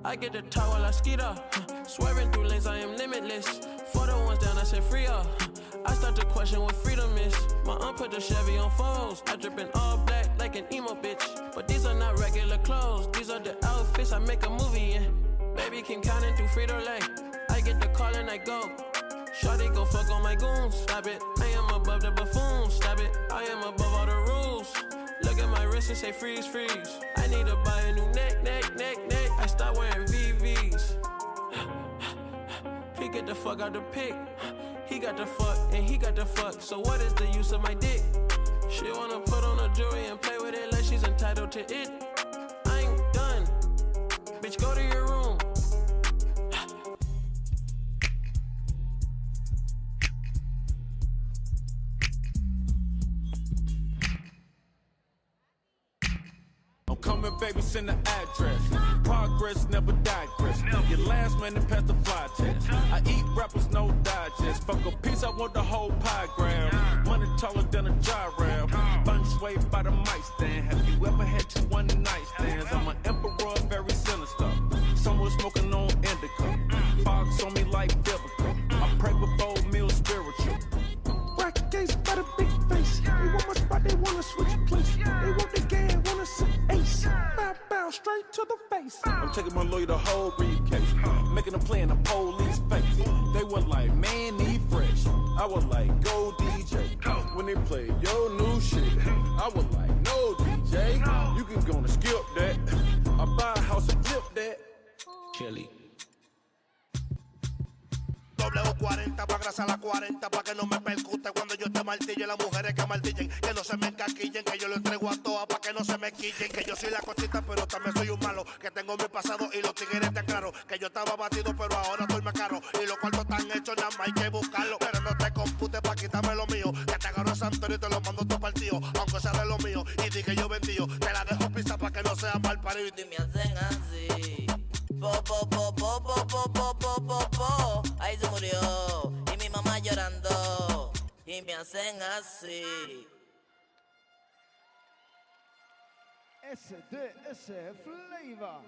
I get the top while I skeet up. Swerving through lanes, I am limitless. For the ones down, I said free up. I start to question what freedom is. My aunt put the Chevy on foes. I drip in all black like an emo bitch. But these are not regular clothes. These are the outfits I make a movie in. Baby keep counting through Frito-Lay. I get the call and I go. Shawty go fuck on my goons. Stop it, I am above the buffoons. Stop it, I am above all the rules. Look at my wrist and say freeze, freeze. I need to buy a new neck. I start wearing VVs. He get the fuck out the pic. He got the fuck and he got the fuck. So what is the use of my dick? She wanna put on a jewelry and play with it like she's entitled to it. I ain't done. Bitch, go to your room. I'm coming, baby, send the address. Progress never digress. Your last man to pass the fly test. I eat rappers, no digest. Fuck a piece, I want the whole pie grab. Money taller than a gyro. Fun swayed by the mic stand. Have you ever had 2 one-night stands? I'm an emperor, very sinister. Someone smoking on indica. Box on me like biblical. I pray before meals spiritual. Black gaze by the big face. They want my spot, they wanna switch place. They want the game, wanna sit ace. Bow straight to the face. I'm taking my lawyer the whole briefcase. Making a play in the police face. They were like, man, need fresh. I was like, go DJ. When they play your new shit, I was like, no DJ. You can go and skip that. I buy a house and flip that. Kelly. W40 pa' grasa la 40 pa' que no me percute cuando yo te martille. Las mujeres que martillen, que no se me encaquillen, que yo lo entrego a todas pa' que no se me quillen. Que yo soy la cosita pero también soy un malo, que tengo mi pasado y los tigres tan claros. Que yo estaba batido pero ahora estoy más caro. Y los cuartos están hechos, nada más hay que buscarlo. Pero no te computes pa' quitarme lo mío, que te agarro a Santorio y te lo mando todo partido. Aunque sea de lo mío y di que yo vendío, te la dejo pisa pa' que no sea mal parido. Y me hacen así. Po. Ahí se murió. Y mi mamá llorando. Y me hacen así. Sds Fleyva.